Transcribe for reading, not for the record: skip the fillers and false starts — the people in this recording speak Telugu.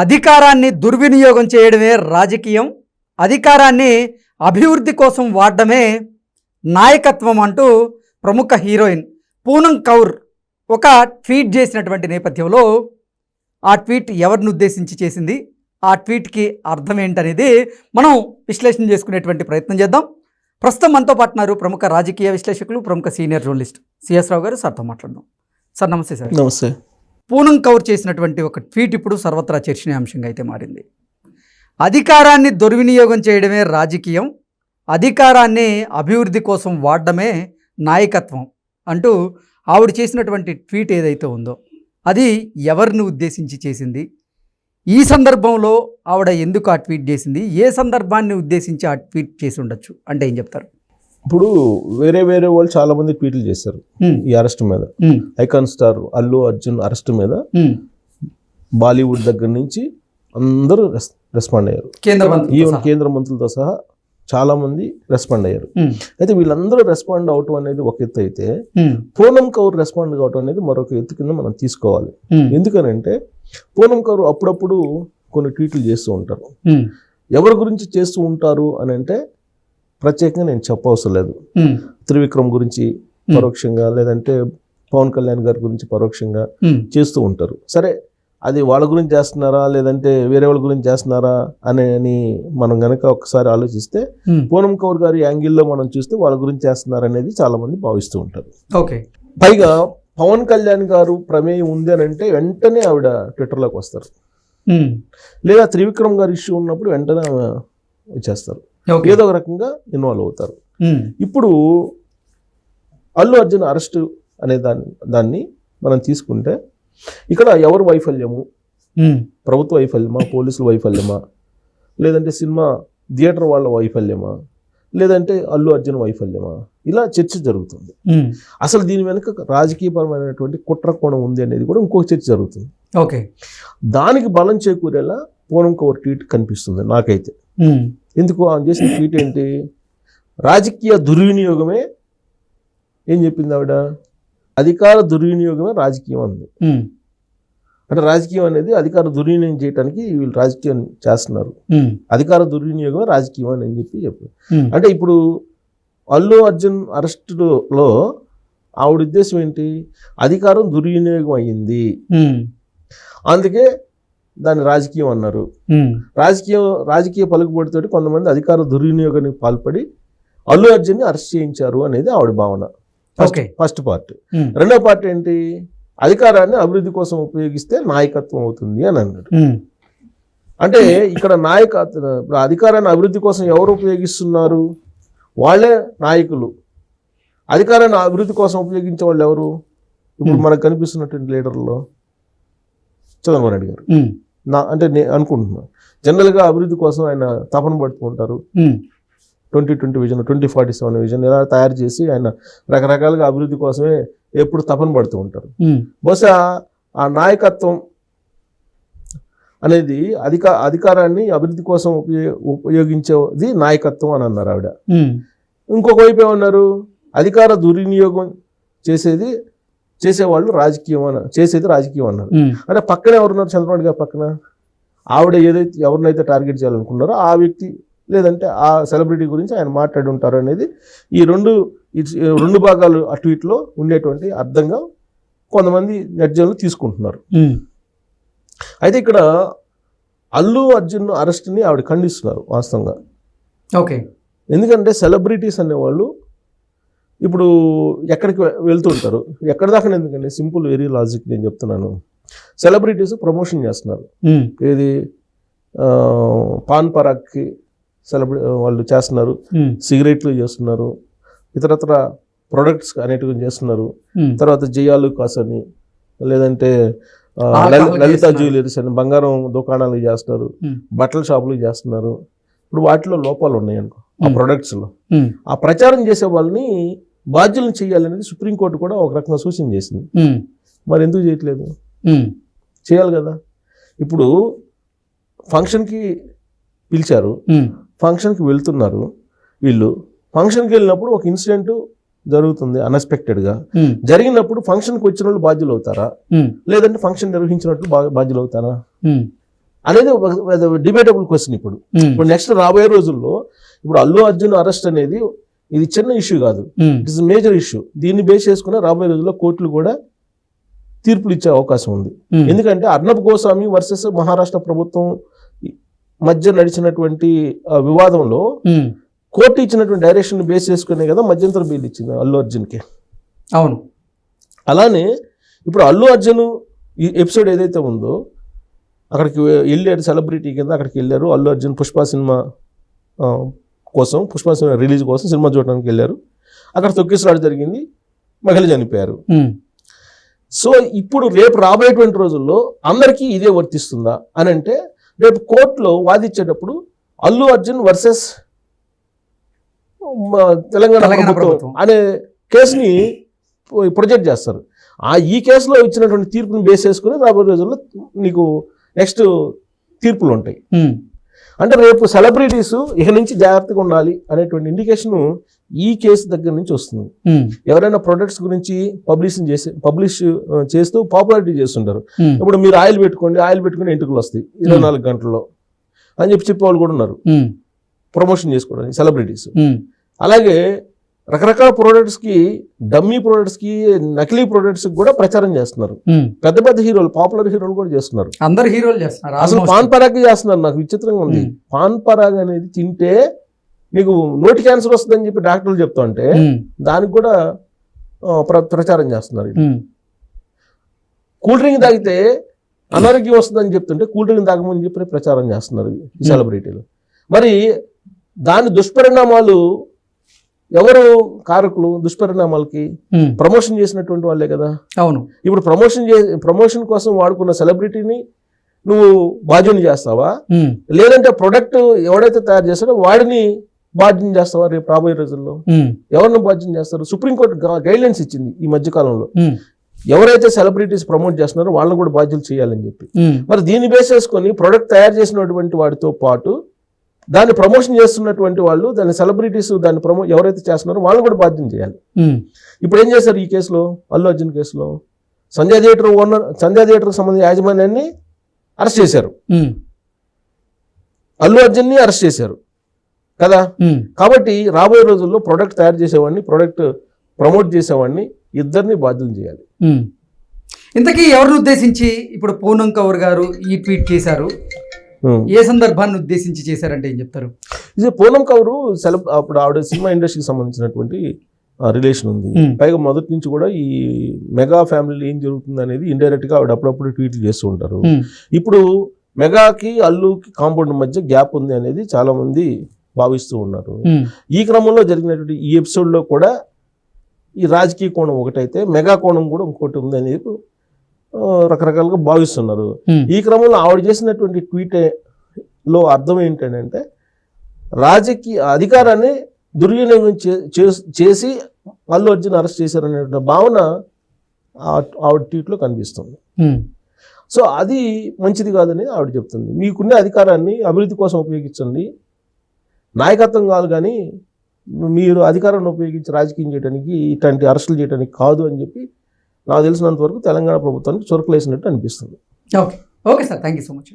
అధికారాన్ని దుర్వినియోగం చేయడమే రాజకీయం, అధికారాన్ని అభివృద్ధి కోసం వాడడమే నాయకత్వం అంటూ ప్రముఖ హీరోయిన్ పూనం కౌర్ ఒక ట్వీట్ చేసినటువంటి నేపథ్యంలో ఆ ట్వీట్ ఎవరిని ఉద్దేశించి చేసింది, ఆ ట్వీట్కి అర్థం ఏంటనేది మనం విశ్లేషణ చేసుకునేటువంటి ప్రయత్నం చేద్దాం. ప్రస్తుతం మనతో పాటు ఉన్నారు ప్రముఖ రాజకీయ విశ్లేషకులు, ప్రముఖ సీనియర్ జర్నలిస్ట్ సిఎస్ రావు గారు. సార్తో మాట్లాడదాం. సార్ నమస్తే. సార్ నమస్తే. పూనం కౌర్ చేసినటువంటి ఒక ట్వీట్ ఇప్పుడు సర్వత్రా చర్చనీయాంశంగా అయితే మారింది. అధికారాన్ని దుర్వినియోగం చేయడమే రాజకీయం, అధికారాన్ని అభివృద్ధి కోసం వాడడమే నాయకత్వం అంటూ ఆవిడ చేసినటువంటి ట్వీట్ ఏదైతే ఉందో అది ఎవరిని ఉద్దేశించి చేసింది, ఈ సందర్భంలో ఆవిడ ఎందుకు ఆ ట్వీట్ చేసింది, ఏ సందర్భాన్ని ఉద్దేశించి ఆ ట్వీట్ చేసి ఉండొచ్చు అంటే ఏం చెప్తారు? ఇప్పుడు వేరే వాళ్ళు చాలా మంది ట్వీట్లు చేశారు ఈ అరెస్ట్ మీద. Icon star Allu Arjun arrest మీద బాలీవుడ్ దగ్గర నుంచి అందరూ రెస్పాండ్ అయ్యారు. ఈవెన్ కేంద్ర మంత్రులతో సహా చాలా మంది రెస్పాండ్ అయ్యారు. అయితే వీళ్ళందరూ రెస్పాండ్ అవటం అనేది ఒక ఎత్తు అయితే, పూనం కౌర్ రెస్పాండ్ కావటం అనేది మరొక ఎత్తు కింద మనం తీసుకోవాలి. ఎందుకనంటే పూనం కౌర్ అప్పుడప్పుడు కొన్ని ట్వీట్లు చేస్తూ ఉంటారు. ఎవరి గురించి చేస్తూ ఉంటారు అని అంటే ప్రత్యేకంగా నేను చెప్పవసరం లేదు. త్రివిక్రమ్ గురించి పరోక్షంగా, లేదంటే పవన్ కళ్యాణ్ గారి గురించి పరోక్షంగా చేస్తూ ఉంటారు. సరే, అది వాళ్ళ గురించి చేస్తున్నారా లేదంటే వేరే వాళ్ళ గురించి చేస్తున్నారా అని మనం గనక ఒకసారి ఆలోచిస్తే, పూనం కౌర్ గారి యాంగిల్లో మనం చూస్తే వాళ్ళ గురించి చేస్తున్నారు అనేది చాలా మంది భావిస్తూ ఉంటారు. ఓకే. పైగా పవన్ కళ్యాణ్ గారు ప్రమేయం ఉంది అని అంటే వెంటనే ఆవిడ ట్విట్టర్లోకి వస్తారు, లేదా త్రివిక్రమ్ గారి ఇష్యూ ఉన్నప్పుడు వెంటనే వచ్చేస్తారు, ఏదో ఒక రకంగా ఇన్వాల్వ్ అవుతారు. ఇప్పుడు అల్లు అర్జున్ అరెస్ట్ అనే దాన్ని మనం తీసుకుంటే, ఇక్కడ ఎవరు వైఫల్యము, ప్రభుత్వ వైఫల్యమా, పోలీసుల వైఫల్యమా, లేదంటే సినిమా థియేటర్ వాళ్ళ వైఫల్యమా, లేదంటే అల్లు అర్జున్ వైఫల్యమా, ఇలా చర్చ జరుగుతుంది. అసలు దీని వెనుక రాజకీయపరమైనటువంటి కుట్ర కోణం ఉంది అనేది కూడా ఇంకొక చర్చ జరుగుతుంది. ఓకే. దానికి బలం చేకూరేలా పూనం కౌర్ ట్వీట్ కనిపిస్తుంది నాకైతే. ఎందుకు ఆమె చేసిన ట్వీట్ ఏంటి? రాజకీయ దుర్వినియోగమే. ఏం చెప్పింది ఆవిడ? అధికార దుర్వినియోగమే రాజకీయం అంది. అంటే రాజకీయం అనేది అధికార దుర్వినియోగం చేయడానికి వీళ్ళు రాజకీయం చేస్తున్నారు, అధికార దుర్వినియోగమే రాజకీయం అని చెప్పారు. అంటే ఇప్పుడు అల్లు అర్జున్ అరెస్టులో ఆవిడ ఉద్దేశం ఏంటి? అధికారం దుర్వినియోగం అయ్యింది, అందుకే దాన్ని రాజకీయం అన్నారు. రాజకీయ పలుకుబడితోటి కొంతమంది అధికార దుర్వినియోగానికి పాల్పడి అల్లు అర్జున్ని అరెస్ట్ చేయించారు అనేది ఆవిడ భావన. First part. రెండో పార్ట్ ఏంటి? అధికారాన్ని అభివృద్ధి కోసం ఉపయోగిస్తే నాయకత్వం అవుతుంది అని అన్నాడు. అంటే ఇక్కడ అధికారాన్ని అభివృద్ధి కోసం ఎవరు ఉపయోగిస్తున్నారు? వాళ్ళే నాయకులు. అధికారాన్ని అభివృద్ధి కోసం ఉపయోగించే వాళ్ళు ఎవరు? ఇప్పుడు మనకు కనిపిస్తున్నటువంటి లీడర్లో చంద్రబాబు నాయుడు గారు. అంటే నేను అనుకుంటున్నాను, జనరల్గా అభివృద్ధి కోసం ఆయన తపన పడుతూ ఉంటారు. 2020 విజన్, 2047 విజన్ ఇలా తయారు చేసి ఆయన రకరకాలుగా అభివృద్ధి కోసమే ఎప్పుడు తపన పడుతూ ఉంటారు. బహుశా ఆ నాయకత్వం అనేది అధికారాన్ని అభివృద్ధి కోసం ఉపయోగించేది నాయకత్వం అని అన్నారు ఆవిడ. ఇంకొక వైపు ఏమన్నారు? అధికార దుర్వినియోగం చేసేవాళ్ళు చేసేది రాజకీయం అన్నారు. అంటే పక్కన ఎవరున్నారు? చంద్రబాబు గారు పక్కన ఆవిడ ఎవరినైతే టార్గెట్ చేయాలనుకున్నారో ఆ వ్యక్తి, లేదంటే ఆ సెలబ్రిటీ గురించి ఆయన మాట్లాడి ఉంటారు అనేది ఈ రెండు భాగాలు ఆ ట్వీట్లో ఉండేటువంటి అర్థంగా కొంతమంది నెటిజన్లు తీసుకుంటున్నారు. అయితే ఇక్కడ అల్లు అర్జున్ అరెస్ట్ని ఆవిడ ఖండిస్తున్నారు వాస్తవంగా. ఓకే. ఎందుకంటే సెలబ్రిటీస్ అనేవాళ్ళు ఇప్పుడు ఎక్కడికి వెళ్తుంటారు, ఎక్కడి దాకా ఎందుకండి? సింపుల్, వెరీ లాజిక్ నేను చెప్తున్నాను. సెలబ్రిటీస్ ప్రమోషన్ చేస్తున్నారు. ఏది? పాన్ పరాగ్కి వాళ్ళు చేస్తున్నారు, సిగరెట్లు చేస్తున్నారు, ఇతరత్ర ప్రొడక్ట్స్ అనేటివి చేస్తున్నారు. తర్వాత జయాలు కాస్ అని, లేదంటే లలిత జ్యువెలరీస్ అని బంగారం దుకాణాలు చేస్తున్నారు, బట్టల షాపులు చేస్తున్నారు. ఇప్పుడు వాటిలో లోపాలు ఉన్నాయి అనుకో ఆ ప్రొడక్ట్స్లో. ఆ ప్రచారం చేసే వాళ్ళని బాధ్యులను చేయాలనేది సుప్రీంకోర్టు కూడా ఒక రకంగా సూచన చేసింది. మరి ఎందుకు చేయట్లేదు? చేయాలి కదా. ఇప్పుడు ఫంక్షన్కి పిలిచారు, ఫంక్షన్కి వెళ్తున్నారు వీళ్ళు. ఫంక్షన్కి వెళ్ళినప్పుడు ఒక ఇన్సిడెంట్ జరుగుతుంది అన్ఎక్స్పెక్టెడ్గా. జరిగినప్పుడు ఫంక్షన్కి వచ్చిన వాళ్ళు బాధ్యులు అవుతారా, లేదంటే ఫంక్షన్ నిర్వహించినట్లు బాధ్యులు అవుతారా? అనేది డిబేటబుల్ క్వశ్చన్. ఇప్పుడు నెక్స్ట్ రాబోయే రోజుల్లో ఇప్పుడు అల్లు అర్జున్ అరెస్ట్ అనేది ఇది చిన్న ఇష్యూ కాదు, ఇట్ ఇస్ మేజర్ ఇష్యూ. దీన్ని బేస్ చేసుకుని రాబోయే రోజుల్లో కోర్టులు కూడా తీర్పులు ఇచ్చే అవకాశం ఉంది. ఎందుకంటే అర్నబ్ గోస్వామి వర్సెస్ మహారాష్ట్ర ప్రభుత్వం మధ్య నడిచినటువంటి వివాదంలో కోర్టు ఇచ్చినటువంటి డైరెక్షన్ బేస్ చేసుకునే కదా మధ్యంతర బెయిల్ ఇచ్చింది అల్లు అర్జున్కి. అవును. అలానే ఇప్పుడు అల్లు అర్జున్ ఈ ఎపిసోడ్ ఏదైతే ఉందో అక్కడికి వెళ్ళారు, సెలబ్రిటీ కింద అక్కడికి వెళ్ళారు. అల్లు అర్జున్ పుష్ప సినిమా కోసం, పుష్ప సినిమా రిలీజ్ కోసం సినిమా చూడడానికి వెళ్ళారు. అక్కడ తొక్కిసలాట జరిగింది, మహిళ చనిపోయారు. సో ఇప్పుడు రేపు రాబోయేటువంటి రోజుల్లో అందరికీ ఇదే వర్తిస్తుందా అని అంటే, రేపు కోర్టులో వాదించేటప్పుడు అల్లు అర్జున్ వర్సెస్ తెలంగాణ ప్రభుత్వం అనే కేసుని ప్రొజెక్ట్ చేస్తారు. ఈ కేసులో ఇచ్చినటువంటి తీర్పుని బేస్ చేసుకుని రాబోయే రోజుల్లో నీకు నెక్స్ట్ తీర్పులు ఉంటాయి. అంటే రేపు సెలబ్రిటీస్ ఇక నుంచి జాగ్రత్తగా ఉండాలి అనేటువంటి ఇండికేషన్ ఈ కేసు దగ్గర నుంచి వస్తుంది. ఎవరైనా ప్రొడక్ట్స్ గురించి పబ్లిష్ చేస్తూ పాపులారిటీ చేస్తుంటారు. ఇప్పుడు మీరు ఆయిల్ పెట్టుకుని ఎంటుకలు వస్తాయి 24 గంటల్లో అని చెప్పేవాళ్ళు కూడా ఉన్నారు, ప్రమోషన్ చేసుకోవడానికి సెలబ్రిటీస్. అలాగే రకరకాల ప్రోడక్ట్స్కి, డమ్మీ ప్రోడక్ట్స్కి, నకిలీ ప్రోడక్ట్స్ కూడా ప్రచారం చేస్తున్నారు. పెద్ద పెద్ద హీరోలు, పాపులర్ హీరోలు కూడా చేస్తున్నారు. అందరు హీరోలు చేస్తున్నారు. అసలు పాన్ పరాగ్ చేస్తున్నారు. నాకు విచిత్రంగా ఉంది, పాన్ పరాగ్ అనేది తింటే నీకు నోటి క్యాన్సర్ వస్తుందని చెప్పి డాక్టర్లు చెప్తా ఉంటే దానికి కూడా ప్రచారం చేస్తున్నారు. కూల్ డ్రింక్ తాగితే అనారోగ్యం వస్తుందని చెప్తుంటే కూల్ డ్రింక్ తాగమని చెప్పి ప్రచారం చేస్తున్నారు ఈ సెలబ్రిటీలు. మరి దాని దుష్పరిణామాలు ఎవరు కారకులు? దుష్పరిణామాలకి ప్రమోషన్ చేసినటువంటి వాళ్ళే కదా. అవును. ఇప్పుడు ప్రమోషన్ కోసం వాడుకున్న సెలబ్రిటీని నువ్వు బాధ్యుని చేస్తావా, లేదంటే ప్రొడక్ట్ ఎవడైతే తయారు చేస్తాడో వాడిని బాధ్యం చేస్తావా? రేపు రాబోయే రోజుల్లో ఎవరిని బాధ్యం చేస్తారు? సుప్రీంకోర్టు గైడ్లైన్స్ ఇచ్చింది ఈ మధ్యకాలంలో, ఎవరైతే సెలబ్రిటీస్ ప్రమోట్ చేస్తున్నారో వాళ్ళని కూడా బాధ్యులు చేయాలని చెప్పి. మరి దీన్ని బేస్ చేసుకొని ప్రొడక్ట్ తయారు చేసినటువంటి వాడితో పాటు దాన్ని ప్రమోషన్ చేస్తున్నటువంటి వాళ్ళు, దాని సెలబ్రిటీస్ దాన్ని ఎవరైతే చేస్తున్నారో వాళ్ళని కూడా బాధ్యం చేయాలి. ఇప్పుడు ఏం చేశారు ఈ కేసులో, అల్లు అర్జున్ కేసులో? సంధ్యా థియేటర్కి సంబంధించిన యాజమాన్యాన్ని అరెస్ట్ చేశారు, అల్లు అర్జున్ని అరెస్ట్ చేశారు కదా. కాబట్టి రాబోయే రోజుల్లో ప్రొడక్ట్ తయారు చేసేవాడిని, ప్రొడక్ట్ ప్రమోట్ చేసేవాడిని, ఇద్దరిని బాధ్యులు చేయాలి. ఇంతకీ ఎవరిని ఉద్దేశించి ఇప్పుడు పూనం కౌర్ గారు ఈ ట్వీట్ చేశారు? ఏ సందర్భాన్ని ఉద్దేశించి చేశారంటే ఏం చెప్తారు? ఇది పూనం కౌరు అప్పుడు ఆవిడ సినిమా ఇండస్ట్రీకి సంబంధించినటువంటి రిలేషన్ ఉంది. పైగా మొదటి నుంచి కూడా ఈ మెగా ఫ్యామిలీలో ఏం జరుగుతుంది అనేది ఇండైరెక్ట్ గా ఆవిడ అప్పుడప్పుడు ట్వీట్లు చేస్తూ ఉంటారు. ఇప్పుడు మెగాకి అల్లుకి కాంపౌండ్ మధ్య గ్యాప్ ఉంది అనేది చాలా మంది భావిస్తూ ఉన్నారు. ఈ క్రమంలో జరిగినటువంటి ఈ ఎపిసోడ్ లో కూడా ఈ రాజకీయ కోణం ఒకటైతే మెగా కోణం కూడా ఇంకోటి ఉంది అనేది రకరకాలుగా భావిస్తున్నారు. ఈ క్రమంలో ఆవిడ చేసినటువంటి ట్వీట్ లో అర్థం ఏంటంటే రాజకీయ అధికారాన్ని దుర్వినియోగం చేసి అల్లు అర్జున్ అరెస్ట్ చేశారనే భావన ఆవిడ ట్వీట్ లో కనిపిస్తుంది. సో అది మంచిది కాదని ఆవిడ చెప్తుంది. మీకున్న అధికారాన్ని అభివృద్ధి కోసం ఉపయోగించండి, నాయకత్వం కాదు, కానీ మీరు అధికారాన్ని ఉపయోగించి రాజకీయం చేయడానికి, ఇట్లాంటి అరెస్టులు చేయడానికి కాదు అని చెప్పి నాకు తెలిసినంత వరకు తెలంగాణ ప్రభుత్వానికి చురకలేసినట్టు అనిపిస్తుంది. Okay sir, thank you so much.